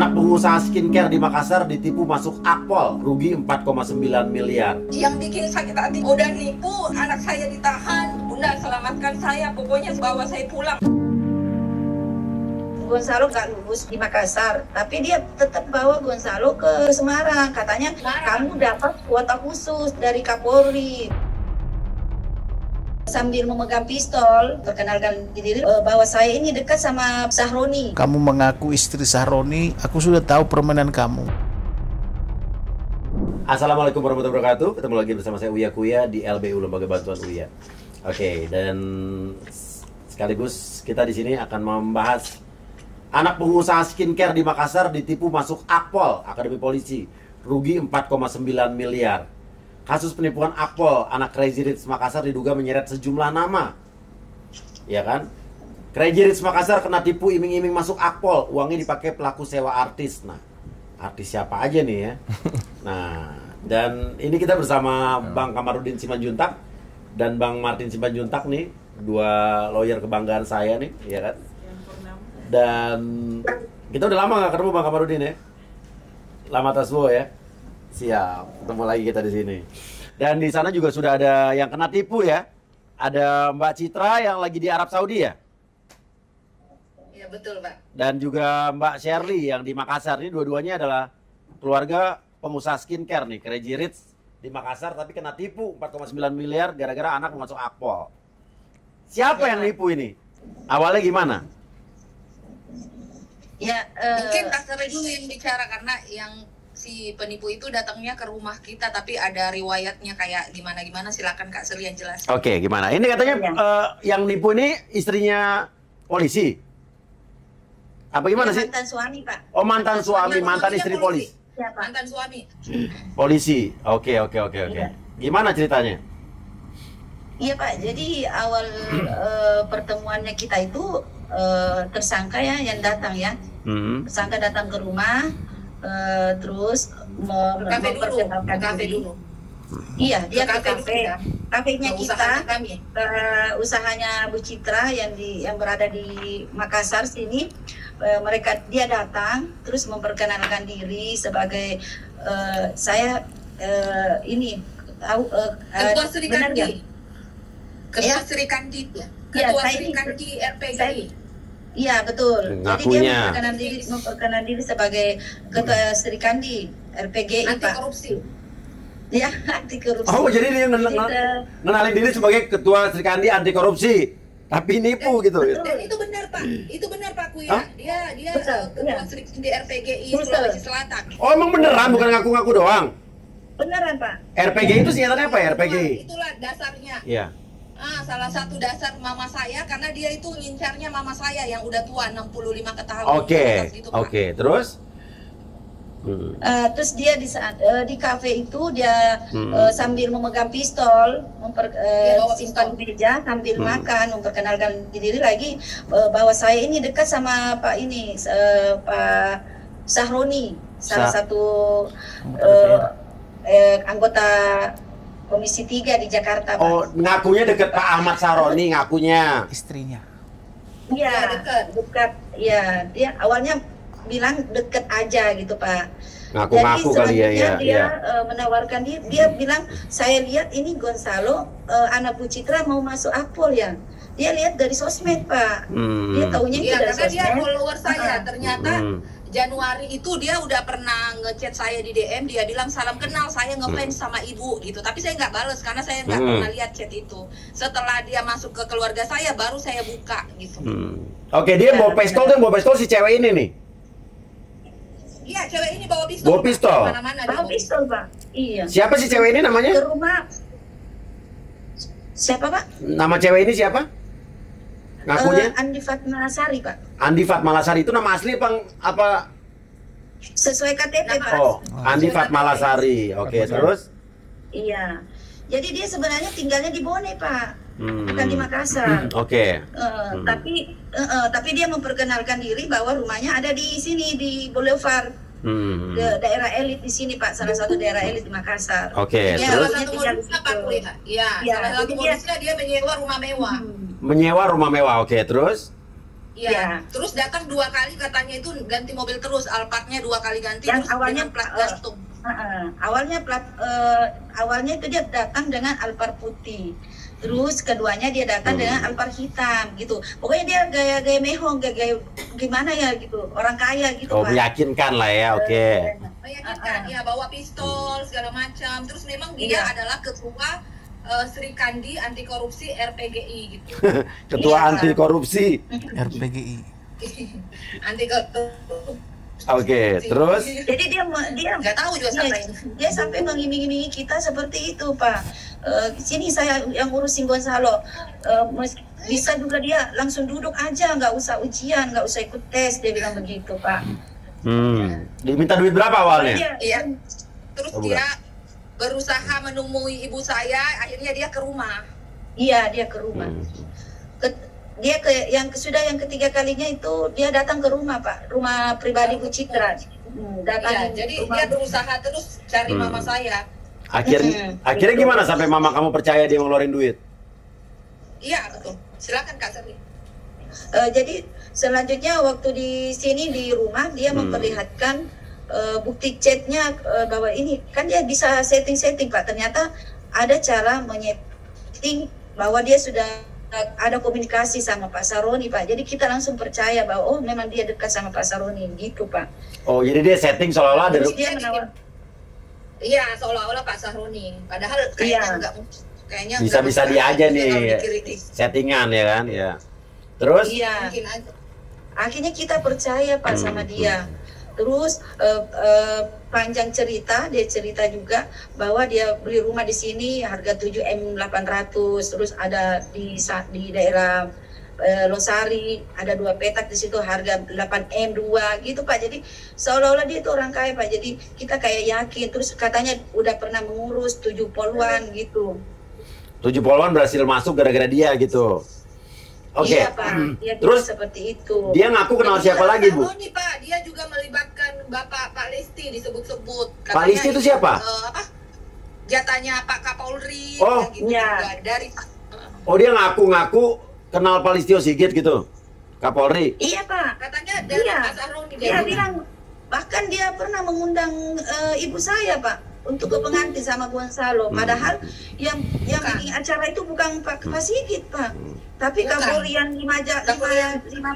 Anak pengusaha skincare di Makassar ditipu masuk akpol, rugi 4,9 miliar. Yang bikin sakit hati, udah nipu, anak saya ditahan. Bunda selamatkan saya, pokoknya bawa saya pulang. Gonzalo gak lulus di Makassar, tapi dia tetap bawa Gonzalo ke Semarang. Katanya kamu dapat kuota khusus dari Kapolri. Sambil memegang pistol, perkenalkan diri bahwa saya ini dekat sama Sahroni. Kamu mengaku istri Sahroni, aku sudah tahu permainan kamu. Assalamualaikum warahmatullahi wabarakatuh. Ketemu lagi bersama saya Uya Kuya di LBU Lembaga Bantuan Uya. Oke, dan sekaligus kita di sini akan membahas anak pengusaha skincare di Makassar ditipu masuk akpol, Akademi Polisi, rugi 4,9 miliar. Kasus penipuan akpol anak Crazy Rich Makassar diduga menyeret sejumlah nama, ya kan? Crazy Rich Makassar kena tipu iming-iming masuk akpol, uangnya dipakai pelaku sewa artis. Nah, artis siapa aja nih ya? Nah, dan ini kita bersama Bang Kamarudin Simanjuntak dan Bang Martin Simanjuntak nih, dua lawyer kebanggaan saya nih, ya kan? Dan kita udah lama nggak ketemu Bang Kamarudin ya? Lama taswo ya. Siap, ketemu lagi kita di sini. Dan di sana juga sudah ada yang kena tipu ya. Ada Mbak Citra yang lagi di Arab Saudi ya. Iya betul Pak. Dan juga Mbak Shirley yang di Makassar. Ini dua-duanya adalah keluarga pengusaha skincare nih, Crazy Rich di Makassar, tapi kena tipu 4,9 miliar gara-gara anak masuk akpol. Siapa yang nipu ini? Awalnya gimana? Ya, mungkin Kak Seri dulu yang bicara karena yang si penipu itu datangnya ke rumah kita tapi ada riwayatnya kayak gimana-gimana, silakan Kak Seri yang jelas. Oke, gimana? Ini katanya yang nipu ini istrinya polisi. Apa gimana sih? Mantan suami, Pak. Oh, mantan suami, mantan istri polisi. Ya, Pak. Mantan suami. Polisi. Oke. Iya. Gimana ceritanya? Iya Pak, jadi awal pertemuannya kita itu tersangka ya yang datang ya. Tersangka datang ke rumah. Terus memperkenalkan diri. Iya, dia ke kafe. Kafenya kita, usahanya Bu Citra yang berada di Makassar sini. Dia datang terus memperkenalkan diri sebagai saya ini tahu Ketua Sri benar Kandi. ya? Ketua Sri Kandi. Ketua Sri Kandi RPGI. Iya betul. Ngakunya. Jadi dia memperkenalkan diri sebagai Ketua Sri Kandi RPGI anti Pak. korupsi. Ya, anti korupsi. Oh, jadi dia ngenalin diri sebagai Ketua Sri Kandi anti korupsi, tapi nipu gitu. Betul. Dan itu benar Pak. Itu benar Pak Kuya. Hah? Dia Betul, Ketua iya. Sri Kandi RPGI Betul. Sulawesi Selatan. Oh, emang beneran, bukan ngaku-ngaku doang. Beneran Pak. RPGI itu singkatannya apa ya, RPGI? Itulah dasarnya. Iya. Salah satu dasar mama saya karena dia itu ngincarnya mama saya yang udah tua 65 tahun. Oke. Gitu, Pak. Oke, terus? Terus dia di saat di kafe itu dia sambil memegang pistol, bawa simpan pistol. meja sambil makan, memperkenalkan diri lagi bahwa saya ini dekat sama Pak ini Pak Sahroni, salah satu anggota Komisi 3 di Jakarta, Pak. Oh, ngakunya deket Pak Ahmad Sahroni, ngakunya. Istrinya. Iya, dekat. Iya, dia awalnya bilang deket aja gitu, Pak. Ngaku-ngaku kali ya, selanjutnya dia ya. menawarkan dia bilang, saya lihat ini Gonzalo anak Bu Citra mau masuk akpol ya. Dia lihat dari sosmed, Pak. Dia taunya itu Iya, dari karena dia sosmed. follower saya. Ternyata Januari itu dia udah pernah ngechat saya di DM, dia bilang salam kenal, saya ngefans sama ibu gitu. Tapi saya nggak bales karena saya nggak pernah lihat chat itu. Setelah dia masuk ke keluarga saya, baru saya buka gitu. Oke, dia bawa pistol si cewek ini nih. Iya, cewek ini bawa pistol. Bawa pistol? Mana-mana dia Bawa pistol, Pak. Iya. Siapa sih cewek ini namanya? Ke rumah. Siapa, Pak? Nama cewek ini siapa? Ngakunya? Andi Fatmalasari, Pak. Andi Fatmalasari itu nama asli apa? Sesuai KTP, Pak. Oh, Andi Fatmalasari. Oke, terus? Iya. Jadi dia sebenarnya tinggalnya di Bone, Pak. Bukan di Makassar. Oke. Tapi dia memperkenalkan diri bahwa rumahnya ada di sini di Boulevard. Daerah elit di sini, Pak. Salah satu daerah elit di Makassar. Oke, Ya, terus? salah satu modusnya Pak Kuya. Iya, Ya, salah satu jadi dia- modusnya dia menyewa rumah mewah. Menyewa rumah mewah. Oke, terus? Iya. Ya. Terus datang 2 kali katanya itu ganti mobil terus, Alphardnya 2 kali ganti Yang terus awalnya dengan plat gantung. Awalnya itu dia datang dengan Alphard putih. Terus keduanya dia datang dengan Alphard hitam gitu. Pokoknya dia gaya-gaya mehong, gaya gimana ya gitu. Orang kaya gitu, Oh, Pak. meyakinkan lah ya, oke. Meyakinkan, ya bawa pistol segala macam. Terus memang dia Iya. adalah ketua Sri Kandi anti korupsi RPGI gitu. Ketua Iya. anti korupsi. RPGI. Anti korupsi. Oke, terus? Jadi dia Nggak tahu juga siapa ini. dia sampai mengiming-imingi kita seperti itu, Pak. Sini saya yang urusin Gonzalo. Bisa juga dia langsung duduk aja, nggak usah ujian, nggak usah ikut tes, dia bilang begitu, Pak. Diminta duit berapa awalnya? Iya. Terus Oh, dia berusaha menemui ibu saya, akhirnya dia ke rumah. Iya, dia ke rumah. Yang ketiga kalinya itu dia datang ke rumah, Pak, rumah pribadi Bu Citra. Datang Iya, jadi rumah. dia berusaha terus cari mama saya. Akhirnya gimana sampai mama kamu percaya dia ngeluarin duit? Iya, betul. Silakan Kak Serli. Jadi selanjutnya waktu di sini di rumah dia memperlihatkan bukti chatnya bahwa ini kan dia bisa setting Pak. Ternyata ada cara menyeting bahwa dia sudah ada komunikasi sama Pak Saroni, Pak. Jadi kita langsung percaya bahwa oh memang dia dekat sama Pak Saroni gitu, Pak. Oh, jadi dia setting seolah-olah ada Terus dia menawar. Iya, seolah-olah Pak Saroni. Padahal kayaknya Iya. enggak. Kayaknya bisa-bisa enggak dia aja kalau nih mikir ini. settingan ya kan, ya. Terus? Iya. Mungkin aja. Akhirnya kita percaya Pak sama dia. Terus panjang cerita, dia cerita juga bahwa dia beli rumah di sini harga 7M800, terus ada di daerah Losari ada 2 petak di situ harga 8M2 gitu, Pak. Jadi seolah-olah dia itu orang kaya, Pak. Jadi kita kayak yakin. Terus katanya udah pernah mengurus 7 poluan gitu. 7 poluan berhasil masuk gara-gara dia gitu. Oke. Iya, Pak. Dia Terus seperti itu. dia ngaku kenal siapa lagi, Bu? Oh, nih, Pak, dia juga melibatkan Bapak Pak Listi disebut-sebut. Pak Listi itu siapa? Apa? Jatahnya Pak Kapolri. Oh, gitu iya. juga. Dari Oh, dia ngaku-ngaku kenal Pak Listio Sigit gitu, Kapolri. Iya, Pak. katanya dari Iya. Pak Saroni Dia bilang bahkan dia pernah mengundang ibu saya, Pak, untuk ke pengantin sama Gonzalo. Padahal yang bikin acara itu bukan Pak Sigit, Pak, tapi Bukan. Kapolri yang 5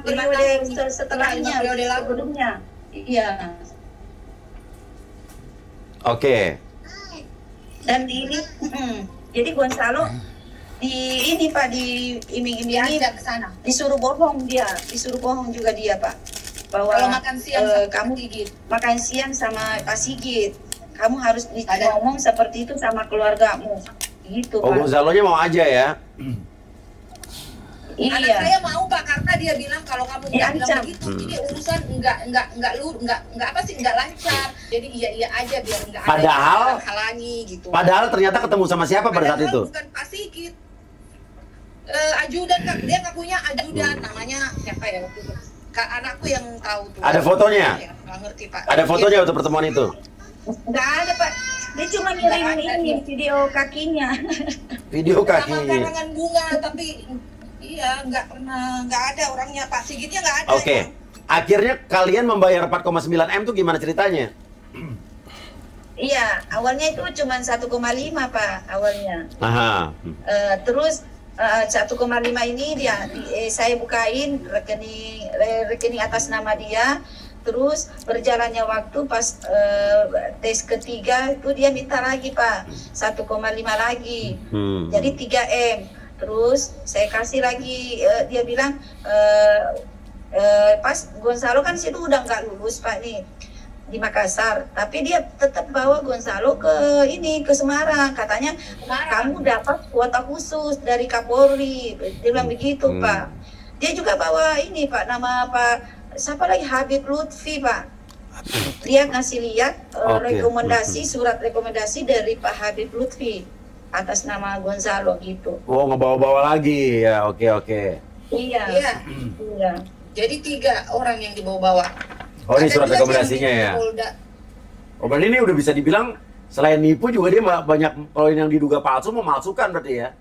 periode tahun. setelahnya, 5 periode lalu. sebelumnya. Iya. Oke. Dan di ini, jadi Gonzalo ini Pak di iming-imingi Diajak ke sana. disuruh bohong juga dia, Pak, bahwa Kalau makan siang sama kamu Pak Sigit. makan siang sama Pak Sigit, kamu harus ngomong seperti itu sama keluargamu gitu, Oh, Pak. Gonzalo-nya mau aja ya. Anak Iya. saya mau, Pak, karena dia bilang kalau kamu nggak bilang Diancam. begitu, jadi urusan nggak lancar. Jadi iya aja biar nggak ada Padahal- yang halangi gitu. Padahal ternyata ketemu sama siapa pada saat Padahal itu? bukan Pak Sigit. Ajudan, Kak. Dia ngakunya ajudan, namanya siapa ya waktu itu? Kak, anakku yang tahu tuh. Ada fotonya? Ya, nggak ngerti, Pak. Ada fotonya waktu pertemuan itu? Nggak ada, Pak. Dia cuma ngirim Nggak ada, ini dia. video kakinya. Video Sama kakinya. karangan bunga, tapi iya nggak ada orangnya. Pak Sigitnya nggak ada. Oke. Akhirnya kalian membayar 4,9 M tuh gimana ceritanya? Iya, awalnya itu cuma 1,5, Pak, awalnya. Aha. Terus 1,5 ini saya bukain rekening atas nama dia. Terus berjalannya waktu pas tes ketiga itu dia minta lagi, Pak, 1,5 lagi. Jadi 3M. Terus saya kasih lagi, dia bilang pas Gonzalo kan situ udah nggak lulus, Pak, nih di Makassar, tapi dia tetap bawa Gonzalo ke Semarang. Katanya kamu dapat kuota khusus dari Kapolri, dia bilang begitu, Pak. Dia juga bawa ini, Pak, nama Pak siapa lagi, Habib Lutfi, Pak. Dia ngasih lihat rekomendasi, surat rekomendasi dari Pak Habib Lutfi atas nama Gonzalo gitu. Oh, ngebawa-bawa lagi ya. Oke. Iya. Iya. Jadi 3 orang yang dibawa-bawa. Oh, ini Ada surat juga rekomendasinya yang di ya. Polda. Oh, berarti ini udah bisa dibilang selain nipu juga dia banyak kalau yang diduga palsu memalsukan berarti ya.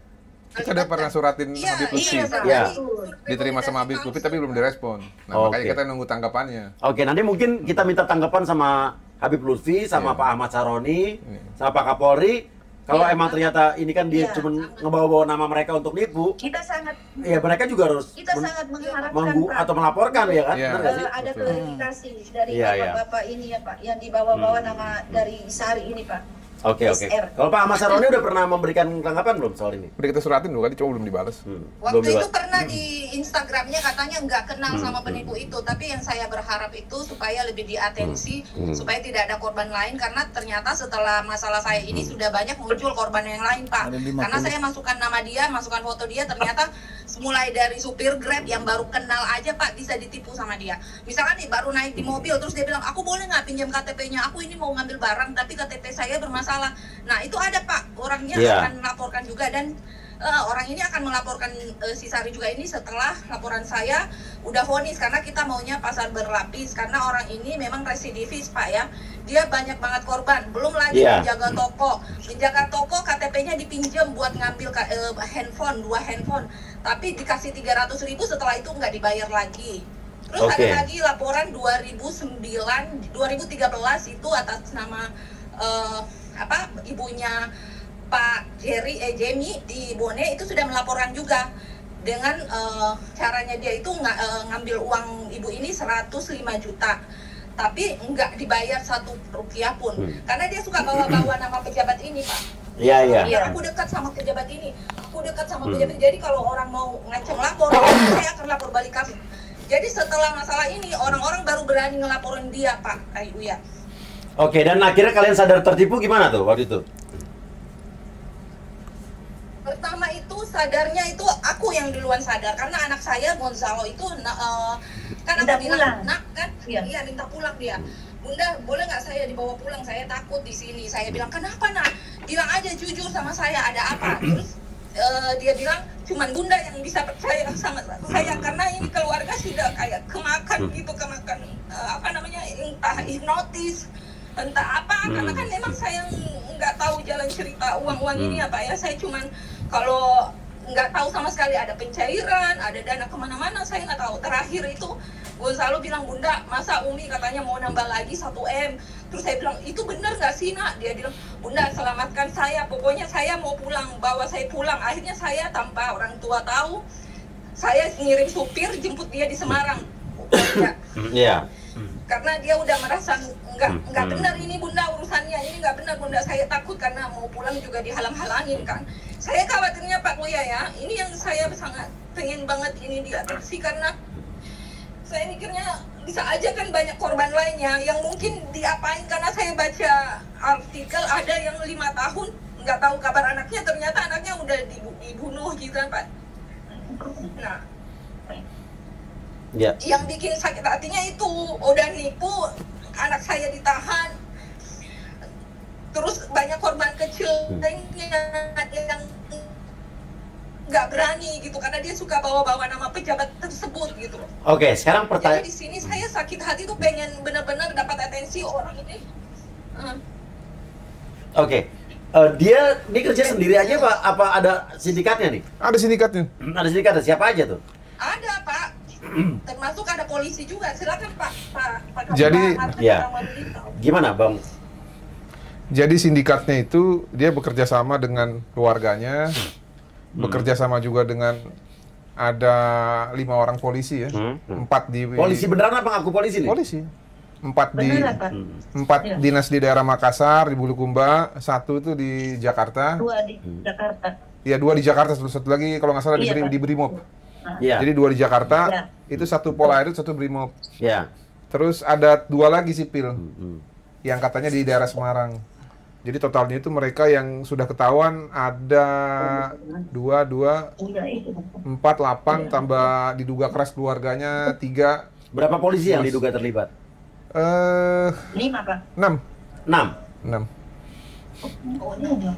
Kita udah pernah suratin Iya, Habib Lutfi. iya, Pak. Iya. Diterima sama Habib Lutfi tapi belum direspon. Nah, Oke. makanya kita nunggu tanggapannya. Oke, nanti mungkin kita minta tanggapan sama Habib Lutfi, sama Iya. Pak Ahmad Saroni, sama Pak Kapolri. Kalau Iya. emang ternyata ini kan dia Iya. cuma ngebawa-bawa nama mereka untuk nipu, Kita sangat ya mereka juga harus sangat mengharapkan menggu Pak, atau melaporkan ya kan? Iya. Benar nggak sih? ada Betul. klarifikasi dari Iya, iya. bapak-bapak ini ya Pak, yang dibawa-bawa nama dari Sari ini Pak. Oke, oke. SR. Kalau Pak Ahmad Saroni udah pernah memberikan tanggapan belum soal ini? Udah kita suratin dulu kan, cuma belum dibalas. Belum Waktu itu dibahas. pernah di Instagramnya katanya nggak kenal sama penipu itu, tapi yang saya berharap itu supaya lebih diatensi, supaya tidak ada korban lain, karena ternyata setelah masalah saya ini sudah banyak muncul korban yang lain Pak. Ada 50. Karena saya masukkan nama dia, masukkan foto dia, ternyata mulai dari supir Grab yang baru kenal aja Pak bisa ditipu sama dia. Misalkan nih baru naik di mobil terus dia bilang, aku boleh nggak pinjam KTP-nya, aku ini mau ngambil barang tapi KTP saya bermasalah. Nah itu ada Pak, orangnya Iya. akan melaporkan juga, dan orang ini akan melaporkan si Sari juga ini setelah laporan saya udah vonis, karena kita maunya pasar berlapis, karena orang ini memang residivis Pak ya, dia banyak banget korban, belum lagi Iya. menjaga toko KTP-nya dipinjam buat ngambil handphone, 2 handphone, tapi dikasih 300.000, setelah itu nggak dibayar lagi. Terus Oke. ada lagi laporan 2013 itu atas nama ibunya Pak Jamie di Bone, itu sudah melaporkan juga dengan caranya dia itu ngambil uang ibu ini 105 juta, tapi nggak dibayar 1 rupiah pun, karena dia suka bawa-bawa nama pejabat ini Pak. Iya, iya. Iya, aku dekat sama pejabat ini, aku dekat sama pejabat. Jadi kalau orang mau ngancam lapor, saya akan lapor balik kamu. Jadi setelah masalah ini, orang-orang baru berani ngelaporin dia Pak Ayu ya. Oke, dan akhirnya kalian sadar tertipu gimana tuh waktu itu? Pertama itu sadarnya itu aku yang duluan sadar, karena anak saya Gonzalo itu kan Minta aku bilang pulang. nak kan, Iya. iya minta pulang dia. Bunda boleh nggak saya dibawa pulang, saya takut di sini. Saya bilang kenapa nak, bilang aja jujur sama saya ada apa. Terus dia bilang cuman Bunda yang bisa percaya sama saya, karena ini keluarga sudah kayak kemakan gitu, kemakan entah hipnotis entah apa, karena kan memang saya nggak tahu jalan cerita uang ini apa ya, saya cuman kalau nggak tahu sama sekali ada pencairan, ada dana kemana-mana, saya nggak tahu. Terakhir itu Gonzalo bilang, Bunda masa Umi katanya mau nambah lagi 1M, terus saya bilang itu benar nggak sih nak, dia bilang Bunda selamatkan saya, pokoknya saya mau pulang, bawa saya pulang. Akhirnya saya tanpa orang tua tahu, saya ngirim supir jemput dia di Semarang. Iya. Karena dia udah merasa nggak benar ini Bunda, urusannya ini nggak benar Bunda, saya takut karena mau pulang juga dihalang-halangin kan. Saya khawatirnya Pak Buya ya, ini yang saya sangat pengen banget ini diatasi, karena saya mikirnya bisa aja kan banyak korban lainnya yang mungkin diapain, karena saya baca artikel ada yang 5 tahun nggak tahu kabar anaknya, ternyata anaknya udah dibunuh gitu kan Pak. Nah, Ya. yang bikin sakit hatinya itu udah nipu, anak saya ditahan, terus banyak korban kecil yang nggak berani gitu, karena dia suka bawa-bawa nama pejabat tersebut gitu. Oke, sekarang Jadi pertanyaan. di sini saya sakit hati tuh pengen benar-benar dapat atensi orang ini. Oke. Dia ini kerja sendiri aja Pak? Apa ada sindikatnya nih? Ada sindikatnya. Ada sindikatnya, siapa aja tuh? Ada Pak, termasuk ada polisi juga. Silakan Pak. Jadi, ya. Gimana Bang? Jadi sindikatnya itu dia bekerja sama dengan keluarganya, bekerja sama juga dengan ada 5 orang polisi ya, 4 di Polisi beneran apa ngaku polisi nih? polisi, 4 di Benar Pak. 4 Iya. dinas di daerah Makassar, di Bulukumba, 1 itu di Jakarta, 2 di Jakarta. ya 2 di Jakarta, satu lagi kalau nggak salah Iya, Pak. di Brimob. Iya. Jadi 2 di Jakarta, Iya. itu 1 Polairut, 1 Brimob. Ya. Terus ada 2 lagi sipil, yang katanya di daerah Semarang. Jadi totalnya itu mereka yang sudah ketahuan ada 2, Iya itu. 4, 8, tambah diduga keras keluarganya 3, Berapa polisi yang Mas. diduga terlibat? 5 Pak. 6. 6. Oh, 6.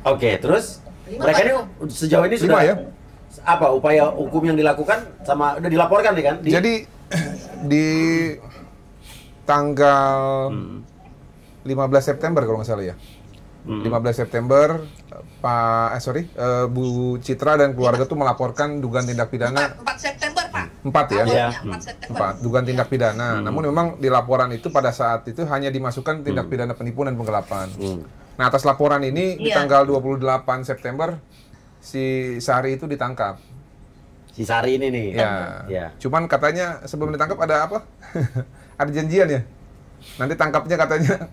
Oke, terus mereka ini sejauh ini 5 sudah ya. apa upaya hukum yang dilakukan sama udah dilaporkan nih kan? Jadi di tanggal 15 September kalau nggak salah ya. 15 September Bu Citra dan keluarga tuh melaporkan dugaan tindak pidana 4 September, Pak. 4 ya? Awalnya, Iya. 4 September. 4 dugaan tindak pidana. Namun memang di laporan itu pada saat itu hanya dimasukkan tindak pidana penipuan dan penggelapan. Nah, atas laporan ini di Iya. tanggal 28 September si Sari itu ditangkap. Si Sari ini nih. Ya. Ya. Cuman katanya sebelum ditangkap ada apa? Ada janjian ya. Nanti tangkapnya katanya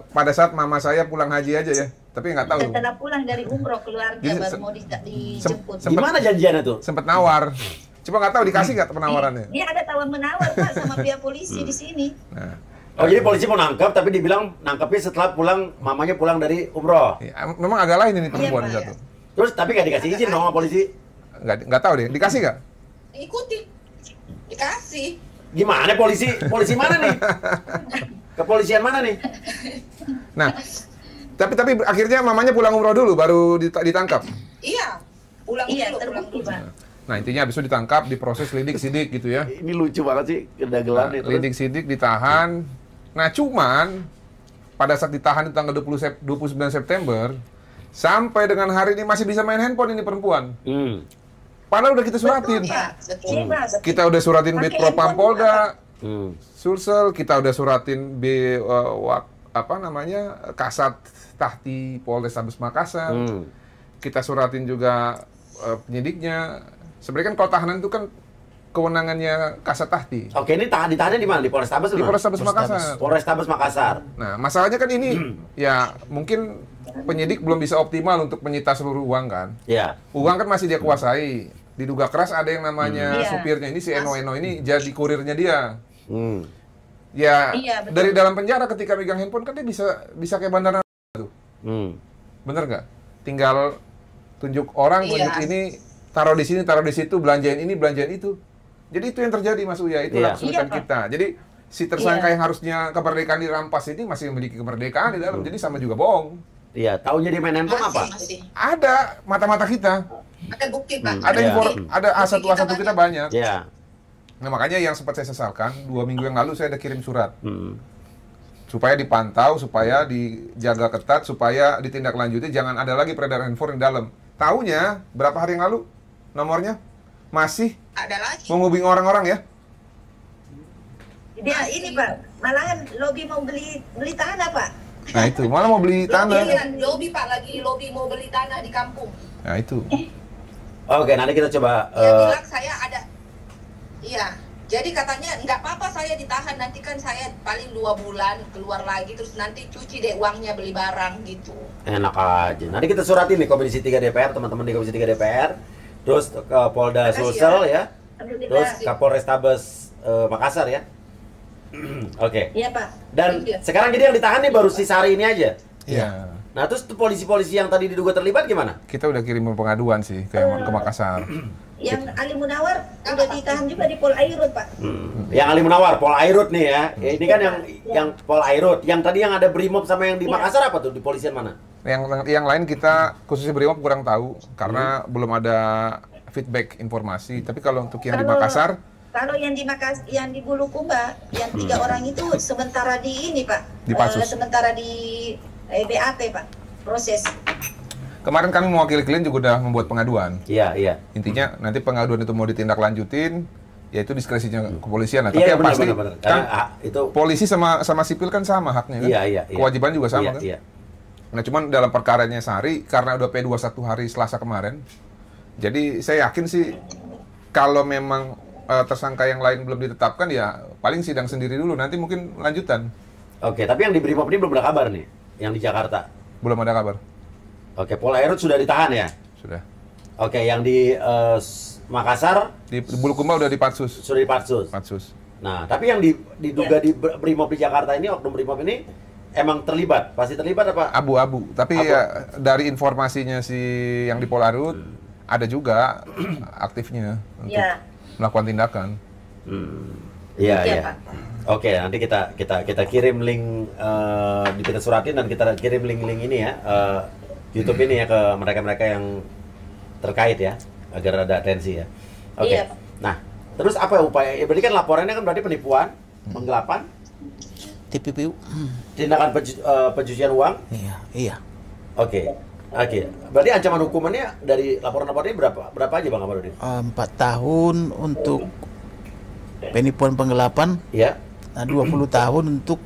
pada saat mama saya pulang haji aja ya. Tapi nggak tahu. Setelah pulang dari umroh keluarga Jadi, baru mau dijemput. Gimana janjiannya tuh? Sempet nawar. Cuma nggak tahu dikasih nggak penawarannya. Dia ada tawar menawar Pak sama pihak polisi di sini. Nah, Oh, jadi polisi mau nangkap tapi dibilang nangkapnya setelah pulang, mamanya pulang dari umroh. ya, memang agak lain ini perempuan Iya, Pak, satu. Terus tapi nggak dikasih izin sama polisi. Nggak tahu deh. Dikasih nggak? Ikuti. Dikasih. Gimana polisi? Polisi mana nih? Kepolisian mana nih? Nah, tapi akhirnya mamanya pulang umroh dulu baru ditangkap. Iya. Pulang Iya, dulu, pulang terbukti dulu. Pak. Nah, intinya habis itu ditangkap, diproses lidik-sidik gitu ya. Ini lucu banget sih kedagelan Nah, itu. lidik-sidik ditahan. Nah, cuman pada saat ditahan di tanggal 29 September sampai dengan hari ini masih bisa main handphone ini perempuan. Padahal udah kita suratin. Betul, Pak. Betul. Iya, Pak. Kita udah suratin Pakai Bid Propam handphone Polda, Hmm. Sulsel, kita udah suratin Kasat Tahti Polrestabes Makassar. Kita suratin juga penyidiknya. Sebenarnya kan kalau tahanan itu kan kewenangannya Kasat Tahti. Oke, ini ditahannya di mana? Di Polrestabes Di mana? Polrestabes Makassar. Polrestabes Makassar. Nah, masalahnya kan ini ya mungkin penyidik belum bisa optimal untuk menyita seluruh uang kan. Ya. Uang kan masih dia kuasai. Diduga keras ada yang namanya Iya. supirnya ini si Eno ini jadi kurirnya dia. Hmm. Ya, Iya, betul. dari dalam penjara ketika megang handphone kan dia bisa kayak bandar narkoba tuh. Hmm. Bener nggak? Tinggal tunjuk orang, Iya. tunjuk ini, taruh di sini, taruh di situ, belanjain ini, belanjain itu. Jadi itu yang terjadi Mas Uya, itulah Iya. kesulitan Iya, Pak. kita. Jadi si tersangka Iya. yang harusnya kemerdekaan dirampas ini masih memiliki kemerdekaan di dalam, jadi sama juga bohong. Iya, taunya dia main handphone apa? Masih. Ada mata-mata kita, Ada bukti, Pak. ada Iya. ada A1 kita banyak. Ya. Nah makanya yang sempat saya sesalkan 2 minggu yang lalu saya ada kirim surat supaya dipantau, supaya dijaga ketat, supaya ditindaklanjuti, jangan ada lagi peredaran handphone di dalam. Taunya berapa hari yang lalu nomornya masih Ada lagi. menghubungi orang-orang ya. Dia ini Pak, malahan lobby mau beli tanah Pak. Nah itu malah mau beli tanah. Iya, lobby, Pak, lagi lobby mau beli tanah di kampung. Nah itu. Oke, nanti kita coba. Dia bilang saya ada. Iya. Jadi katanya nggak apa-apa saya ditahan, nanti kan saya paling 2 bulan keluar lagi, terus nanti cuci deh uangnya beli barang gitu. Enak aja. Nanti kita suratin nih Komisi 3 DPR, teman-teman di Komisi 3 DPR. Terus ke Polda Makasih Sulsel ya. Alhamdulillah. Terus Kapolrestabes Makassar ya. Oke. Iya Pak. Dan Iya. sekarang jadi yang ditahan nih baru si Sari ini aja. Iya. Nah, terus tuh polisi-polisi yang tadi diduga terlibat gimana? Kita udah kirim pengaduan sih ke Makassar. Yang Ali Munawar udah ditahan juga di Pol Airut Pak. Yang Ali Munawar, Pol Airut nih ya. Ini kan yang Pol Airut. Yang tadi yang ada Brimob sama yang di Makassar apa tuh? Di polisian mana? Yang lain kita khususnya Brimob kurang tahu karena belum ada feedback informasi. Tapi kalau untuk yang di Makassar, Kalau yang di yang di Bulukumba, yang 3 orang itu sementara di ini Pak. Di Patsus. Sementara di BAP Pak. Proses. kemarin kami mewakili klien juga udah membuat pengaduan. Iya, iya. Intinya nanti pengaduan itu mau ditindaklanjutin, yaitu diskresinya kepolisian. Nah, tapi Iya, yang benar, pasti benar, benar. kan Karena, itu polisi sama sipil kan sama haknya kan? Iya, iya, iya. Kewajiban juga sama iya, kan? Iya. Nah, cuman dalam perkaranya Sari, karena udah P21 hari Selasa kemarin, jadi saya yakin sih kalau memang tersangka yang lain belum ditetapkan, ya paling sidang sendiri dulu, nanti mungkin lanjutan. Oke, tapi yang di Brimob ini belum ada kabar nih, yang di Jakarta. Belum ada kabar. Oke, Pol Airut sudah ditahan ya? Sudah. Oke, yang di Makassar Di Bulukumba udah di Patsus. sudah di Patsus. Patsus. Nah, tapi yang diduga di Brimob di Jakarta ini, oknum Brimob ini emang terlibat? Pasti terlibat apa? Abu-abu. Tapi Abu. ya dari informasinya si yang di Polarut ada juga aktifnya untuk Iya. melakukan tindakan. Iya, Iya, iya. Pak. Oke, nanti kita kirim link kita suratin dan kita kirim link-link ini ya YouTube ini ya ke mereka-mereka yang terkait ya agar ada atensi ya. Oke. Iya, Pak. Nah, terus apa upaya? Ya berarti kan laporannya kan berarti penipuan, penggelapan. TPPU. Tindakan pencucian uang? Iya. Oke. Berarti ancaman hukumannya dari laporan-laporan ini berapa aja Bang Kamarudin? 4 tahun untuk penipuan penggelapan. Iya. Nah, 20 tahun untuk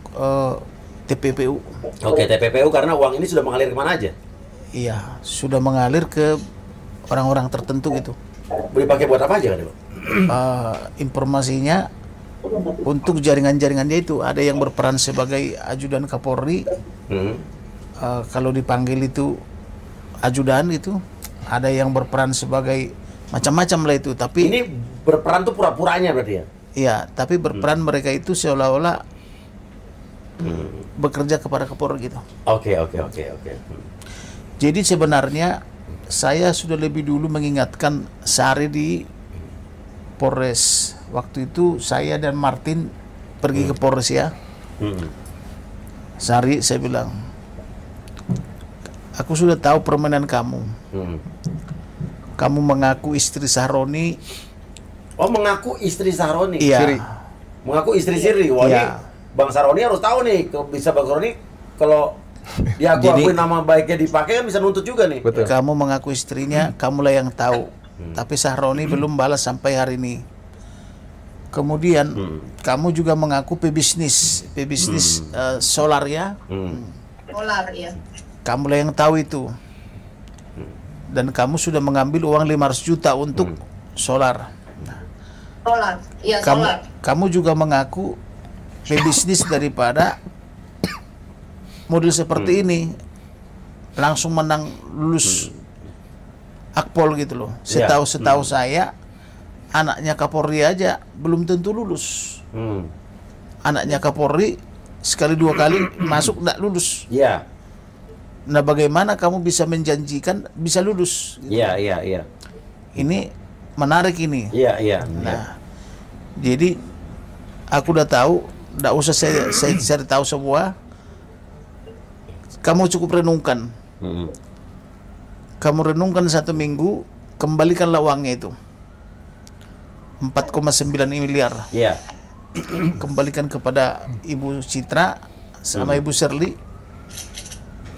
TPPU. Oke, TPPU karena uang ini sudah mengalir kemana aja? Iya, sudah mengalir ke orang-orang tertentu gitu. Dipakai buat apa aja kan, Bang? Informasinya untuk jaringan-jaringannya itu ada yang berperan sebagai ajudan Kapolri. Kalau dipanggil itu ajudan gitu. Ada yang berperan sebagai macam-macam lah itu. Tapi ini berperan tuh pura-puranya berarti ya? Iya, tapi berperan mereka itu seolah-olah bekerja kepada Kapolri gitu. Oke. Jadi sebenarnya saya sudah lebih dulu mengingatkan Sari di Polres. Waktu itu saya dan Martin pergi ke Polres ya. Sari, saya bilang, aku sudah tahu permainan kamu. Kamu mengaku istri Sahroni. Oh, mengaku istri Sahroni? Iya. Siri. Mengaku istri Siri. Wah, ini Bang Sahroni harus tahu nih, bisa Bang Sahroni kalau dia akuin nama baiknya dipakai kan bisa nuntut juga nih. Betul. Kamu mengaku istrinya, kamulah yang tahu. Tapi Sahroni belum balas sampai hari ini. Kemudian kamu juga mengaku pebisnis solar ya. Solar ya. Kamulah yang tahu itu. Dan kamu sudah mengambil uang 500 juta untuk solar. Solar. Iya, solar. Kamu juga mengaku pebisnis daripada model seperti ini langsung menang lulus Akpol gitu loh. Setahu saya anaknya Kapolri aja belum tentu lulus. Anaknya Kapolri sekali 2 kali masuk tidak lulus. Iya. Nah, bagaimana kamu bisa menjanjikan bisa lulus? Iya. Ini menarik ini. Iya. Nah, jadi aku udah tahu, tidak usah saya cari tahu semua. Kamu cukup renungkan. Kamu renungkan 1 minggu, kembalikanlah uangnya itu. 4,9 miliar. Iya. Kembalikan kepada Ibu Citra sama Ibu Shirley.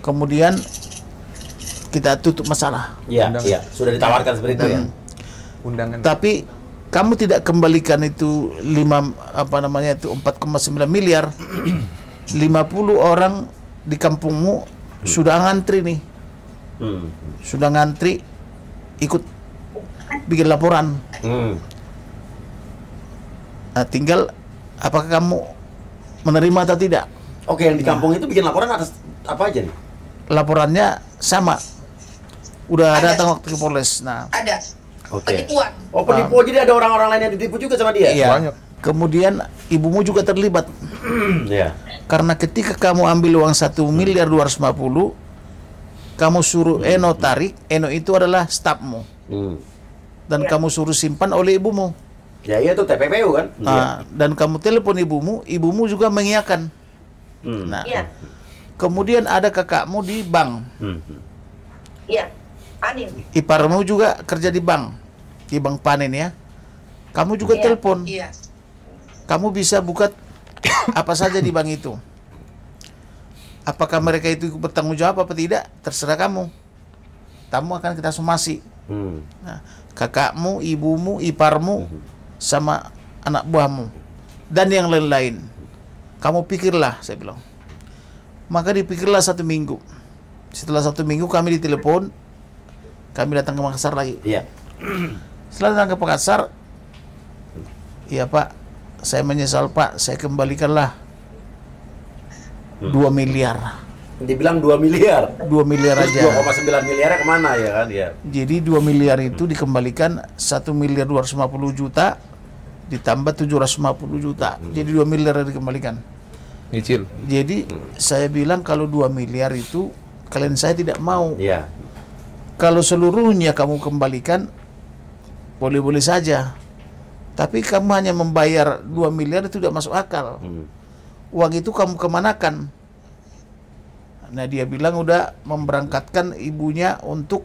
Kemudian kita tutup masalah. Iya. Sudah ditawarkan seperti itu ya. Undangan. Tapi kamu tidak kembalikan itu 4,9 miliar. 50 orang di kampungmu sudah ngantri nih. Sudah ngantri ikut bikin laporan. Nah, tinggal apakah kamu menerima atau tidak? Oke, yang di kampung itu bikin laporan atas apa aja nih? Laporannya sama. Udah datang waktu ke Polres. Nah, Ada. Oke. Penipuan. Oh, penipu. Jadi ada orang-orang lain yang ditipu juga sama dia? iya. Banyak. Kemudian ibumu juga terlibat. Iya. Karena ketika kamu ambil uang 1.250.000, kamu suruh Eno tarik. Eno itu adalah stafmu. Dan kamu suruh simpan oleh ibumu. Ya iya tuh TPPU kan? Dan kamu telepon ibumu juga mengiyakan. Nah, Iya, kemudian ada kakakmu di bank. iya. Panin. Iparmu juga kerja di bank panen ya. Kamu juga Iya. telepon. Iya. Kamu bisa buka apa saja di bank itu. Apakah mereka itu bertanggung jawab apa tidak? Terserah kamu. Kamu akan kita somasi. Nah, kakakmu, ibumu, iparmu, sama anak buahmu dan yang lain-lain. Kamu pikirlah, saya bilang. Maka dipikirlah 1 minggu. Setelah 1 minggu kami ditelepon, kami datang ke Makassar lagi. Iya. Setelah datang ke Makassar, iya Pak, saya menyesal Pak, saya kembalikanlah 2 miliar. Dibilang 2 miliar. 2 miliar aja. 2,9 miliarnya kemana ya kan? Ya. Jadi 2 miliar itu dikembalikan 1.250.000.000 ditambah 750 juta. Jadi 2 miliar dikembalikan. Nyicil. Jadi saya bilang kalau 2 miliar itu kalian saya tidak mau. Iya. Kalau seluruhnya kamu kembalikan boleh-boleh saja. Tapi kamu hanya membayar 2 miliar itu tidak masuk akal. Uang itu kamu kemanakan? Nah, dia bilang udah memberangkatkan ibunya untuk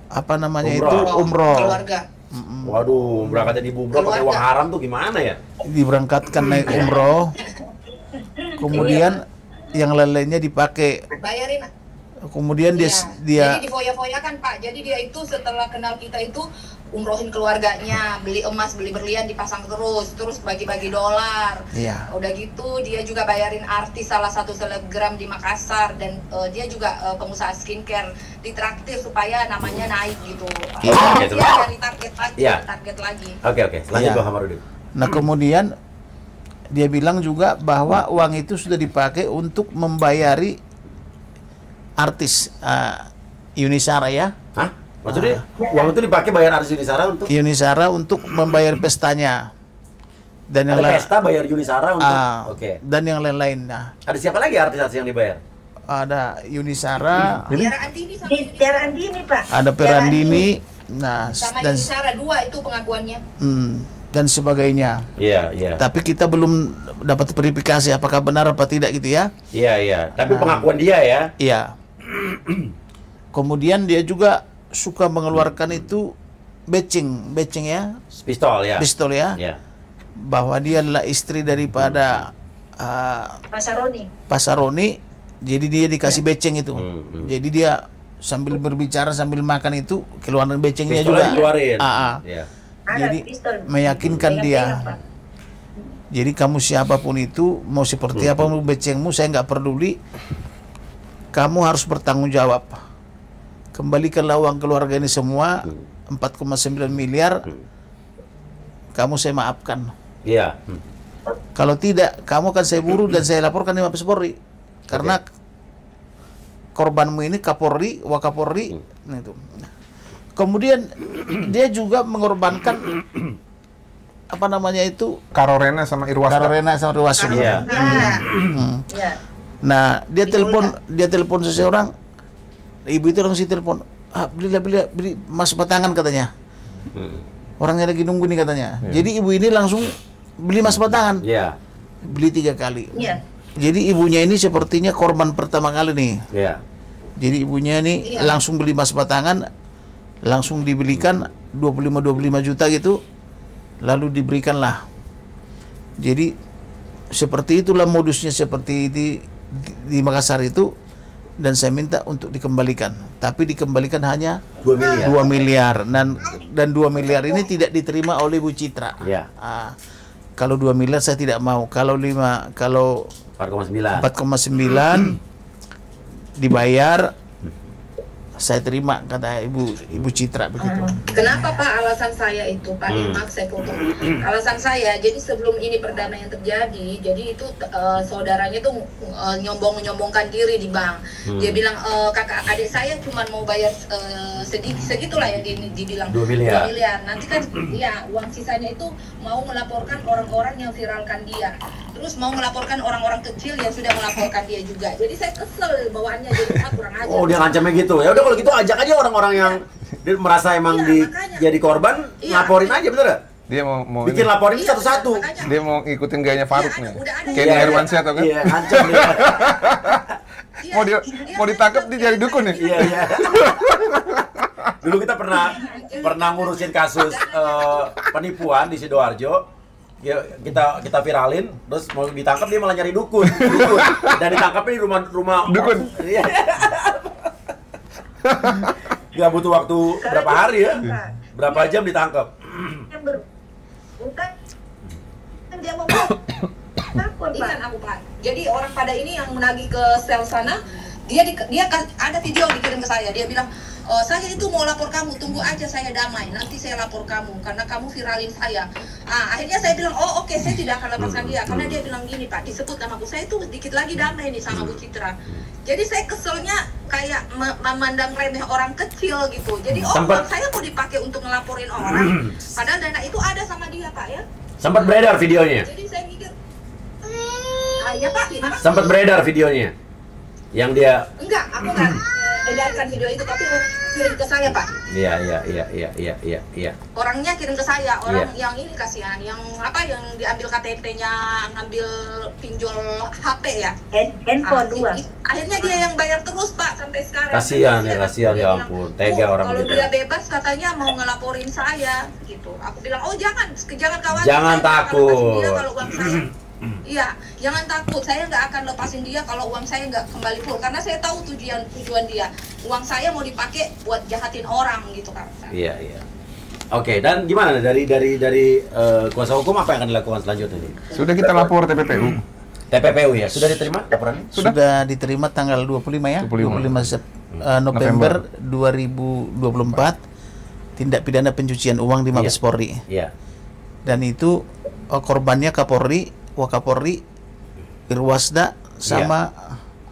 apa namanya Umroh. itu umroh. Keluarga. Waduh, berangkatnya di umroh pakai uang haram tuh gimana ya? Diberangkatkan naik umroh. kemudian yang lain-lainnya dipakai. Bayarin. Kemudian dia Jadi difoya-foyakan Pak. Jadi dia itu setelah kenal kita itu umrohin keluarganya, beli emas, beli berlian, dipasang terus bagi-bagi dolar. Iya. Udah gitu dia juga bayarin artis salah satu selebgram di Makassar, dan dia juga pengusaha skincare, ditraktir supaya namanya naik gitu. Iya. Dia dari target lagi, target lagi. Oke. Selanjutnya Bang Hamarudin. Nah, kemudian dia bilang juga bahwa uang itu sudah dipakai untuk membayari artis Yuni Shara ya. Hah? Maksudnya uang itu dipakai bayar artis Yuni Shara untuk untuk membayar pestanya. Dan yang ada pesta bayar Yuni Shara untuk oke. Dan yang lain-lain. Nah, ada siapa lagi artis-artis yang dibayar? Ada Yuni Shara, Tiara Andini sama Tiara Andini, Pak. ada Perandini, nah sama dan Yuni Shara, 2 itu pengakuannya. dan sebagainya. Iya. Tapi kita belum dapat verifikasi apakah benar apa tidak gitu ya. Iya. Tapi pengakuan dia ya. Iya. Kemudian dia juga suka mengeluarkan itu batching ya, Pistol ya. pistol ya, Iya. bahwa dia adalah istri daripada Pasaroni, jadi dia dikasih beceng itu. Jadi dia sambil berbicara sambil makan itu keluaran becengnya Pistolnya juga. dikeluarin. Iya. Jadi pistol. meyakinkan Yang dia. pegang, Pak. Jadi kamu siapapun itu, mau seperti apa mau becengmu, saya nggak peduli. Kamu harus bertanggung jawab. Kembalikanlah uang keluarga ini semua, 4,9 miliar. Kamu saya maafkan. Iya. Kalau tidak, kamu akan saya buru dan saya laporkan di Mabes Polri. Karena korbanmu ini Kapolri, Wakapolri, itu. Kemudian dia juga mengorbankan apa namanya itu? Karorena sama Irwasda. Karorena sama Irwasda. Iya. Ya. Nah, dia telepon seseorang. Ibu itu langsung telepon, beli emas batangan katanya. Orangnya lagi nunggu nih katanya. Jadi ibu ini langsung beli emas batangan. Iya. Beli 3 kali. Iya. Jadi ibunya ini sepertinya korban pertama kali nih. Iya. Jadi ibunya ini langsung beli emas batangan, langsung dibelikan 25 juta gitu, lalu diberikanlah. Jadi seperti itulah modusnya seperti di Makassar itu. Dan saya minta untuk dikembalikan, tapi dikembalikan hanya 2 miliar. 2 miliar dan 2 miliar ini tidak diterima oleh Bu Citra. Iya. Kalau 2 miliar saya tidak mau. Kalau 4,9 dibayar, saya terima, kata Ibu Citra begitu. Kenapa Pak alasan saya itu Pak? Maaf saya potong. Alasan saya, jadi sebelum ini perdamaian terjadi, jadi itu saudaranya tuh nyombongkan diri di bank. Dia bilang kakak adik saya cuma mau bayar segitulah yang dibilang 2 miliar. 2 miliar. Nanti kan ya uang sisanya itu mau melaporkan orang-orang yang viralkan dia. Terus mau melaporkan orang-orang kecil yang sudah melaporkan dia juga. Jadi saya kesel bawaannya, jadi kurang ajar. Oh, dia ngancamnya gitu. Ya udah kalau gitu ajak aja orang-orang yang merasa emang jadi korban, laporin aja, bener gak? Dia mau Bikin laporin satu-satu. Dia mau ngikutin gayanya Faruk nih. Ada. Kayak Hermansyah atau kan? Iya, ngancam dia. Mau ditangkap dia jadi dukun nih. Iya. Dulu kita pernah ngurusin kasus penipuan di Sidoarjo. Ya, kita viralin, terus mau ditangkap dia malah nyari dukun. Dan ditangkapnya di rumah Dukun. Iya. Nggak butuh waktu berapa hari ya? Berapa jam ditangkap? Bukan. Dia mau takut, Pak. Ikan aku Pak. Jadi orang pada ini yang menagih ke sel sana, dia ada video dikirim ke saya. Dia bilang, saya itu mau lapor kamu, tunggu aja saya damai, nanti saya lapor kamu karena kamu viralin saya. Akhirnya saya bilang, oh oke, saya tidak akan laporkan dia karena dia bilang gini Pak, disebut namaku, saya itu dikit lagi damai nih sama Bu Citra. Jadi saya keselnya kayak memandang remeh orang kecil gitu. Jadi uang saya mau dipakai untuk ngelaporin orang, padahal dana itu ada sama dia Pak ya. Sempat beredar videonya. Jadi saya mikir, ya Pak, gimana? Sempat beredar videonya. Yang dia Enggak, aku nggak edarkan video itu, tapi kirim ke saya Pak. Iya. Orangnya kirim ke saya, orang yang ini kasihan, yang diambil KTP-nya, ngambil pinjol HP ya. Handphone 2. Akhirnya dia yang bayar terus Pak sampai sekarang. Kasihan ya ampun, tega orang kalau gitu. dia bebas katanya mau ngelaporin saya gitu. Aku bilang, oh jangan khawatir. Jangan saya takut. Kalau uang saya Iya, jangan takut. Saya nggak akan lepasin dia kalau uang saya nggak kembali full. Karena saya tahu tujuan dia. Uang saya mau dipakai buat jahatin orang gitu kan. Iya, iya. Oke, dan gimana dari kuasa hukum apa yang akan dilakukan selanjutnya nih? Sudah kita lapor TPPU. TPPU ya, sudah diterima laporannya? Sudah diterima tanggal 25 ya, 25 November 2024, tindak pidana pencucian uang di Mabes Polri. Iya. Dan itu korbannya Kapolri, Wakapolri, Irwasda sama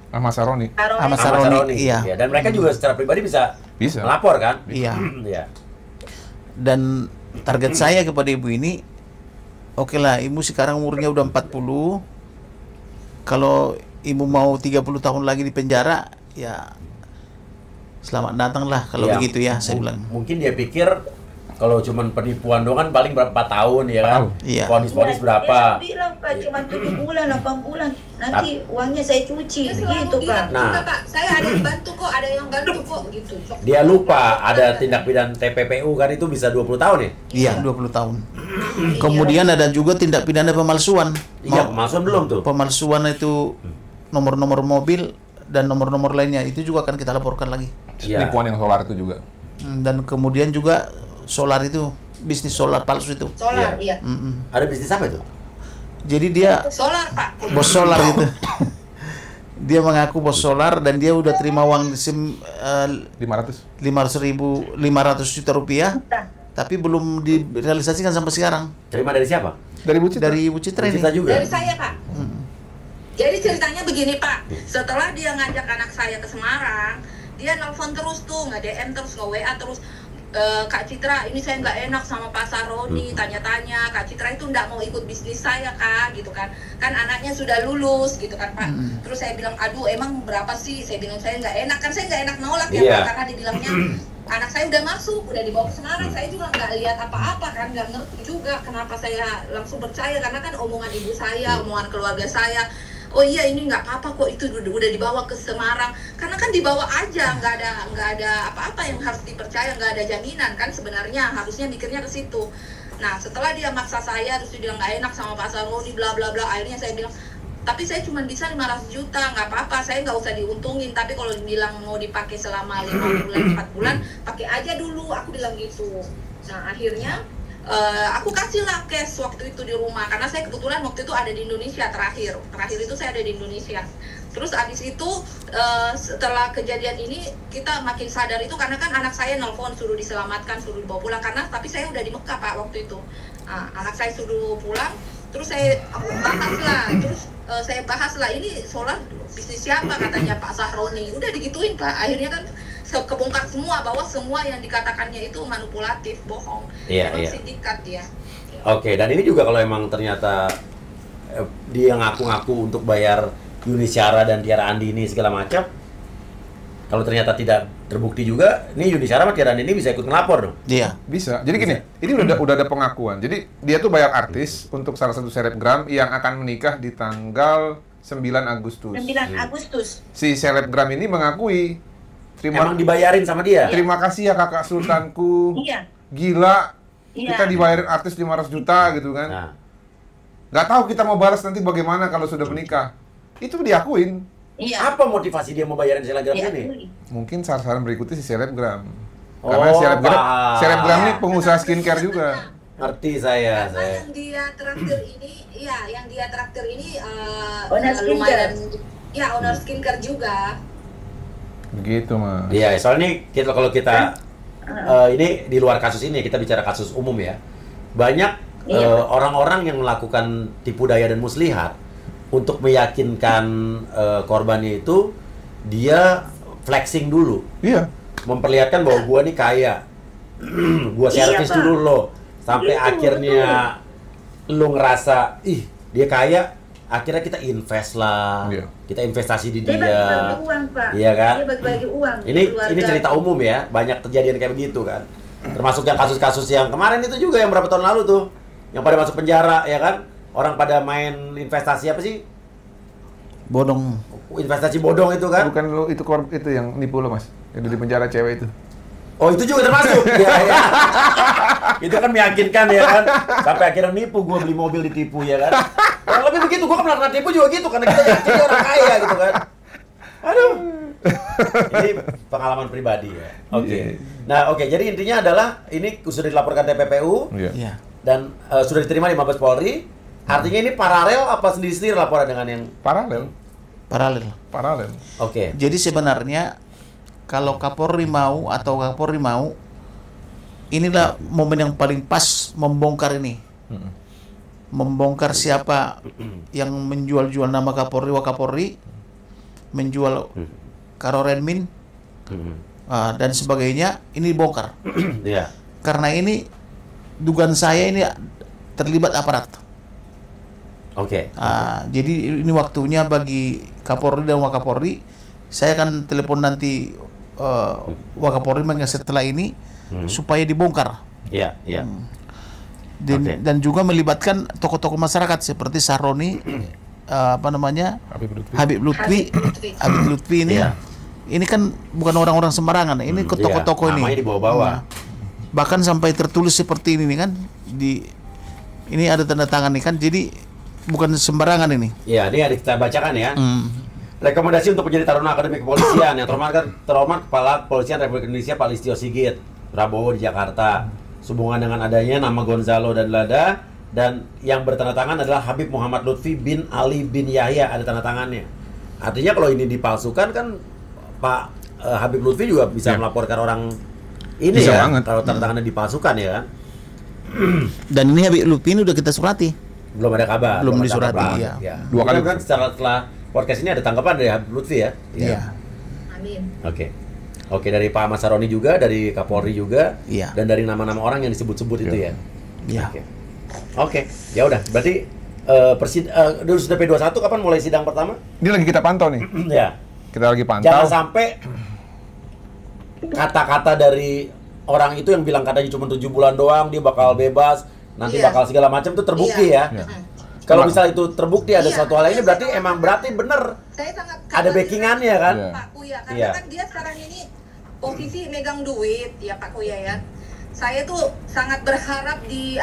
Ahmad Saroni. Ahmad Ahmad Saroni. Iya. Ya, dan mereka juga secara pribadi bisa Bisa. melapor kan? Iya. Iya. Dan target saya kepada ibu ini, oke lah, ibu sekarang umurnya udah 40. Kalau ibu mau 30 tahun lagi di penjara, ya selamat datang lah kalau Iya. begitu ya, saya bilang. Mungkin dia pikir kalau cuman penipuan doang kan paling berapa tahun ya kan? Iya. Vonis-vonis berapa? Dia bilang Pak, cuma 7 bulan, 8 bulan. Nanti uangnya saya cuci, Dia selalu gitu bilang, Pak. Nah. "Enggak, Pak, saya ada yang bantu kok, ada yang bantu kok," gitu. Dia lupa ada tindak pidana TPPU kan itu bisa 20 tahun ya? Iya, 20 tahun. Kemudian ada juga tindak pidana pemalsuan. Iya, pemalsuan belum tuh. Pemalsuan itu nomor-nomor mobil dan nomor-nomor lainnya, itu juga akan kita laporkan lagi. Iya. Penipuan yang solar itu juga. Dan kemudian juga solar itu, bisnis solar palsu itu. Solar, iya. Ada bisnis apa itu? Jadi dia Solar, Pak. bos solar gitu. Dia mengaku bos solar dan dia udah terima uang 500. 500 juta rupiah, tapi belum direalisasikan sampai sekarang. Terima dari siapa? Dari Bu Citra. Dari Bu Citra ini. Kita juga. Dari saya, Pak. Jadi ceritanya begini, Pak. Setelah dia ngajak anak saya ke Semarang, dia nelpon terus tuh, nge-DM terus, nge-WA terus. Kak Citra, ini saya nggak enak sama Pak Saroni, tanya-tanya. Kak Citra itu nggak mau ikut bisnis saya, Kak, gitu kan. Kan anaknya sudah lulus, gitu kan, Pak. Terus saya bilang, aduh, emang berapa sih? Saya bilang, saya nggak enak. Kan saya nggak enak nolak ya, Iya. Pak, karena dibilangnya, anak saya udah masuk, udah dibawa ke Semarang. Saya juga nggak lihat apa-apa, kan. Nggak ngerti juga kenapa saya langsung percaya. Karena kan omongan ibu saya, omongan keluarga saya. Oh iya, ini nggak apa-apa kok, itu udah dibawa ke Semarang. Karena kan dibawa aja, nggak ada apa-apa yang harus dipercaya, nggak ada jaminan kan sebenarnya, harusnya mikirnya ke situ. Nah, setelah dia maksa saya, terus dia bilang nggak enak sama Pak Saroni, bla bla bla, akhirnya saya bilang, tapi saya cuma bisa 500 juta, nggak apa-apa, saya nggak usah diuntungin, tapi kalau dibilang mau dipakai selama 5 bulan, 4 bulan, pakai aja dulu, aku bilang gitu. Nah, akhirnya aku kasih lah cash waktu itu di rumah, karena saya kebetulan waktu itu ada di Indonesia terakhir itu saya ada di Indonesia. Terus abis itu setelah kejadian ini kita makin sadar itu, karena kan anak saya nelfon suruh diselamatkan, suruh dibawa pulang, karena tapi saya udah di Mekah, Pak, waktu itu. Anak saya suruh pulang, terus aku bahas lah, ini solar bisnis siapa, katanya Pak Sahroni. Udah digituin, Pak, akhirnya kan kebongkar semua bahwa semua yang dikatakannya itu manipulatif, bohong. Iya, Memang iya. sindikat dia. Oke, dan ini juga kalau emang ternyata dia ngaku-ngaku untuk bayar Yuni Syara dan Tiara Andini segala macam, kalau ternyata tidak terbukti juga, ini Yuni Syara sama Tiara Andini bisa ikut ngelapor dong? Iya. Bisa. Jadi gini, ini udah ada pengakuan. Jadi dia tuh bayar artis untuk salah satu selebgram yang akan menikah di tanggal 9 Agustus. 9 Agustus. Si selebgram ini mengakui, Emang dibayarin sama dia? terima kasih ya kakak sultanku. Iya. Gila, Iya. kita dibayarin artis 500 juta gitu kan. Nah, Nggak tahu kita mau balas nanti bagaimana kalau sudah menikah. Itu diakuin. Iya. apa motivasi dia mau bayarin selebgram Iya. ini? Mungkin sasaran berikutnya si selebgram. Oh, Karena paham. selebgram ini pengusaha skincare juga. Ngerti saya. Karena yang dia traktir ini, iya, yang dia traktir ini Owner lumayan, ya owner skincare juga. Begitu, Mas. Iya, soalnya kalau kita ini di luar kasus ini, kita bicara kasus umum ya. Banyak orang-orang yang melakukan tipu daya dan muslihat untuk meyakinkan korbannya itu, dia flexing dulu, Iya. memperlihatkan bahwa gua nih kaya, gua servis Pak. dulu lo, sampai Gitu, akhirnya lo ngerasa, ih dia kaya, akhirnya kita invest lah, Iya. kita investasi di Dia dia. bagi-bagi uang, Pak. Iya kan? Dia bagi-bagi uang. Ini keluarga. cerita umum ya, banyak kejadian kayak begitu kan. Termasuk yang kasus-kasus yang kemarin itu juga yang berapa tahun lalu tuh, yang pada masuk penjara ya kan, orang pada main investasi apa sih? Bodong. Investasi bodong itu kan? Bukan lo itu itu yang nipu lo, Mas. Yang di penjara cewek itu. Oh itu juga termasuk. Ya, ya. Itu kan meyakinkan ya kan, sampai akhirnya nipu, gua beli mobil ditipu ya kan. Kurang lebih Soalnya begitu, gue pernah tipu juga gitu karena kita jadi orang kaya gitu kan. Aduh. Ini pengalaman pribadi ya. Oke. Nah, jadi intinya adalah ini sudah dilaporkan TPPU dan sudah diterima di Mabes Polri. Artinya ini paralel apa sendiri-sendiri laporan dengan yang paralel. Oke. Jadi sebenarnya kalau Kapolri mau inilah momen yang paling pas membongkar ini. Membongkar siapa yang menjual-jual nama Kapolri, Wakapolri, menjual Karorenmin dan sebagainya, ini dibongkar. Karena ini dugaan saya ini terlibat aparat. Jadi ini waktunya bagi Kapolri dan Wakapolri. Saya akan telepon nanti Wakapolri setelah ini supaya dibongkar. Dan juga melibatkan tokoh-tokoh masyarakat seperti Sahroni, Habib Lutfi ini. Ini kan bukan orang-orang sembarangan. Ini tokoh-tokoh ini. Namanya dibawa-bawa. Bahkan sampai tertulis seperti ini kan ini ada tanda tangan nih kan. Jadi bukan sembarangan ini. Iya, ini kita bacakan ya. Rekomendasi untuk menjadi Taruna Akademi Kepolisian yang terhormat Kepala Kepolisian Republik Indonesia Pak Listio Sigit Prabowo di Jakarta. Sehubungan dengan adanya nama Gonzalo dan Lada, dan yang bertanda tangan adalah Habib Muhammad Lutfi bin Ali bin Yahya, ada tanda tangannya. Artinya kalau ini dipalsukan kan Pak Habib Lutfi juga bisa melaporkan orang ini bisa ya banget. Kalau tanda tangannya dipalsukan ya. Dan ini Habib Lutfi ini udah kita surati. Belum ada kabar. Belum disurati. Ya. 2 kali kan setelah podcast ini ada tanggapan dari Habib Lutfi ya. Iya. Amin. Oke, dari Pak Mas Sahroni juga, dari Kapolri juga, dan dari nama-nama orang yang disebut-sebut itu ya. Oke. Ya udah, berarti dulu sudah P21 kapan mulai sidang pertama? Ini lagi kita pantau nih. Kita lagi pantau. Jangan sampai kata-kata dari orang itu yang bilang katanya cuma 7 bulan doang dia bakal bebas, nanti bakal segala macam itu terbukti ya. Kalau misalnya itu terbukti ada suatu hal ini berarti bener. Saya sangat ada backingannya kan? Pak Kuya, karena kan dia sekarang ini posisi megang duit ya Pak Kuya ya. Saya tuh sangat berharap di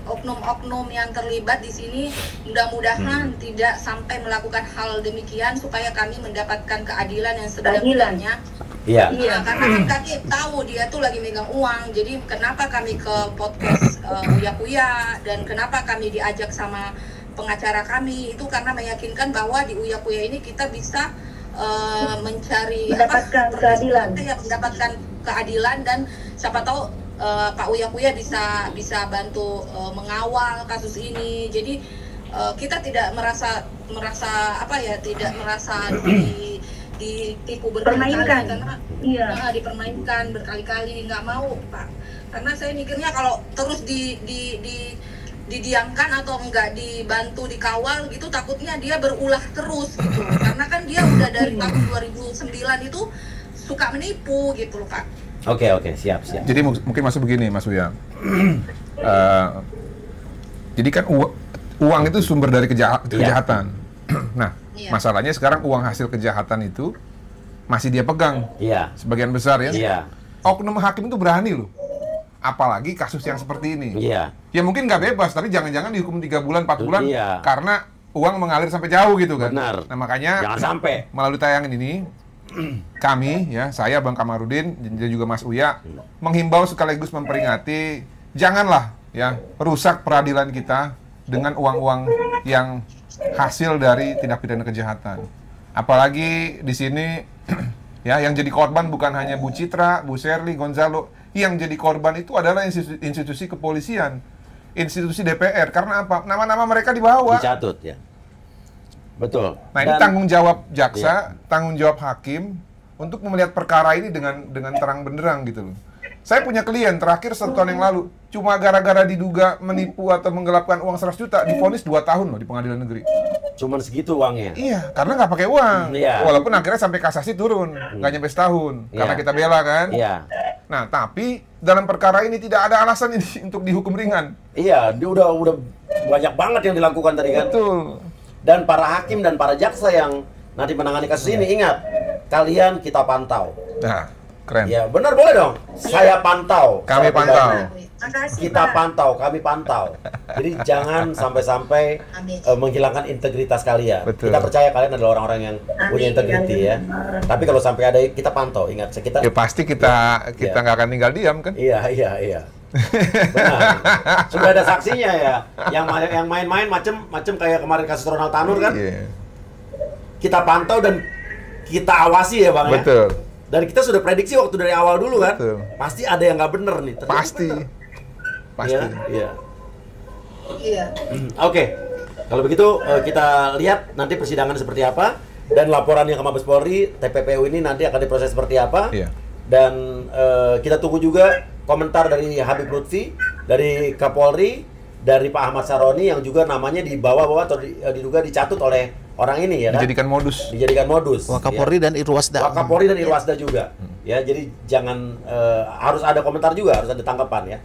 oknum-oknum yang terlibat di sini mudah-mudahan tidak sampai melakukan hal demikian supaya kami mendapatkan keadilan yang sebenarnya. Karena kan kami tahu dia tuh lagi megang uang. Jadi kenapa kami ke podcast Uya Kuya dan kenapa kami diajak sama pengacara kami itu karena meyakinkan bahwa di Uya Kuya ini kita bisa mendapatkan keadilan dan siapa tahu Pak Uya Kuya bisa bantu mengawal kasus ini. Jadi kita tidak merasa tidak merasa ditipu berkali-kali karena dipermainkan berkali-kali, nggak mau Pak. Karena saya mikirnya kalau terus didiamkan atau enggak dibantu dikawal gitu takutnya dia berulah terus gitu. Karena kan dia udah dari tahun 2009 itu suka menipu gitu loh Pak. Oke, siap. Jadi mungkin masuk begini Mas Uya. Jadi kan uang itu sumber dari kejahatan. Nah, masalahnya sekarang uang hasil kejahatan itu masih dia pegang. Sebagian besar ya. Oknum hakim itu berani loh. Apalagi kasus yang seperti ini. Ya mungkin nggak bebas, tapi jangan-jangan dihukum 3 bulan, 4 bulan karena uang mengalir sampai jauh gitu kan. Benar. Nah makanya jangan sampai melalui tayangan ini kami ya, saya Bang Kamarudin dan juga Mas Uya menghimbau sekaligus memperingati janganlah ya rusak peradilan kita dengan uang-uang yang hasil dari tindak pidana kejahatan. Apalagi di sini ya yang jadi korban bukan hanya Bu Citra, Bu Sherly, Gonzalo. Yang jadi korban itu adalah institusi kepolisian, institusi DPR. Karena apa? Nama-nama mereka dibawa. Dicatut ya. Betul. Nah ini tanggung jawab jaksa, tanggung jawab hakim untuk melihat perkara ini dengan terang benderang gitu loh. Saya punya klien terakhir 1 tahun yang lalu, cuma gara-gara diduga menipu atau menggelapkan uang 100 juta, divonis 2 tahun loh di pengadilan negeri. Cuman segitu uangnya? Iya, karena nggak pakai uang. Walaupun akhirnya sampai kasasi turun, nggak nyampe setahun, karena kita bela kan. Nah, tapi dalam perkara ini tidak ada alasan ini untuk dihukum ringan. Dia udah banyak banget yang dilakukan tadi kan. Betul. Dan para hakim dan para jaksa yang nanti menangani kasus ini, ingat, kalian kita pantau. Nah, Keren. Ya, benar, boleh dong. Saya pantau. Kami secara pantau. pribadi. Makasih, Kita Pak. pantau, kami pantau. Jadi jangan sampai-sampai Amin. menghilangkan integritas kalian. Betul. Kita percaya kalian adalah orang-orang yang punya Amin. integriti ya. Tapi kalau sampai ada, kita pantau. Ingat, kita Ya pasti kita nggak akan tinggal diam kan? iya. Benar. Sudah ada saksinya ya. Yang main-main macem kayak kemarin kasus Ronald Tanur kan. Iya. Kita pantau dan kita awasi ya, Bang ya. Betul. Dan kita sudah prediksi waktu dari awal dulu kan. Betul. Pasti ada yang nggak bener nih. Ternyata Pasti. bener. Pasti. Iya. Iya. Oke. Kalau begitu kita lihat nanti persidangan seperti apa dan laporannya ke Mabes Polri, TPPU ini nanti akan diproses seperti apa. Iya. Dan kita tunggu juga komentar dari Habib Lutfi, dari Kapolri, dari Pak Ahmad Saroni yang juga namanya dibawa-bawa atau diduga dicatut oleh orang ini ya kan? Dijadikan modus. Wakapolri dan Irwasda. Wakapolri dan Irwasda juga. Ya, jadi jangan harus ada komentar juga, harus ada tanggapan ya.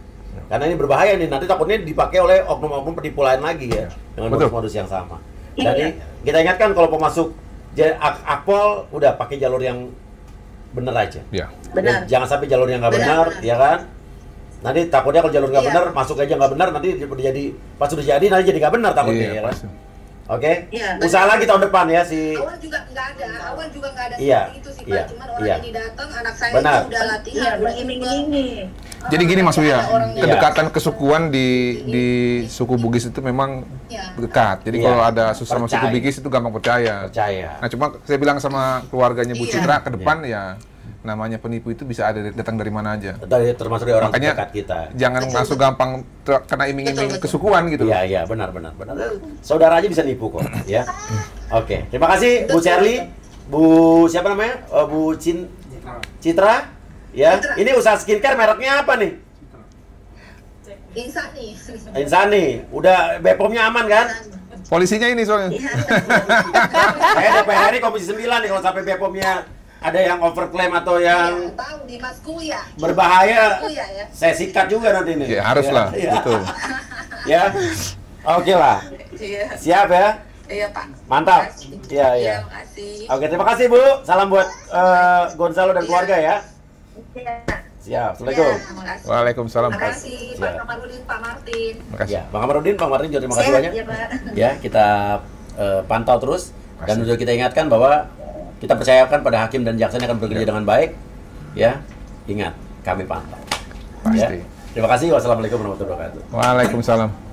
Karena ini berbahaya nih, nanti takutnya dipakai oleh oknum-oknum penipu lain lagi ya dengan Betul. modus-modus yang sama. Dan ini kita ingatkan kalau pemasuk Akpol udah pakai jalur yang bener aja. Iya. Benar. Jangan sampai jalur yang nggak benar, ya kan? Nanti takutnya kalau jalur nggak Iya. benar, masuk aja nggak benar, nanti jadi pas sudah jadi nanti jadi nggak benar takutnya Iya, ya kan? pasti. Oke, Iya, usaha lagi tahun depan ya si. Awal juga nggak ada Iya, seperti itu sih Pak. iya, Cuman orang iya. ini datang, anak saya Benar. itu udah latihan, Iya, udah begini-begini. Jadi gini Mas Uya, Iya. kedekatan kesukuan di suku Bugis itu memang Iya. dekat. Jadi Iya. kalau ada sama suku Percaya. Bugis itu gampang percaya. Percaya. Nah cuma saya bilang sama keluarganya Bu Iya. Citra ke depan ya namanya penipu itu bisa datang dari mana aja. Termasuk dari orang Makanya terdekat kita. jangan langsung gampang kena iming-iming Betul, betul. kesukuan gitu. Iya, benar. Saudara aja bisa nipu kok, ya. Oke, terima kasih Bu Shirley, Bu siapa namanya? Bu Citra. Ya, Citra. ini usaha skincare mereknya apa nih? Insani. Insani. Udah BPOM-nya aman kan? Polisinya ini soalnya. Saya DPR RI Komisi 9 nih kalau sampai BPOM-nya ada yang overclaim atau yang Iya, tahu di Mas Kuya. berbahaya, Kuya ya. saya sikat juga nanti nih. Ya harus lah, Ya. betul. Ya. Oke lah. Iya. Siap ya? Iya, Pak. Mantap. Makasih. Iya, iya. Makasih. Oke, terima kasih Bu. Salam buat Gonzalo dan Iya. keluarga ya. Iya. Siap. Assalamualaikum. Iya, makasih. Waalaikumsalam. Makasih Pak Siap. Kamarudin, Pak Martin. Makasih. Ya, Bang Kamarudin, Bang Martin juga terima kasih Sehat banyak. ya, Pak. Ya, kita pantau terus dan Makasih. juga kita ingatkan bahwa kita percayakan pada hakim dan jaksa akan bekerja dengan baik. Ya, ingat, kami pantau. Pasti. Ya. Terima kasih. Wassalamualaikum warahmatullahi wabarakatuh. Waalaikumsalam.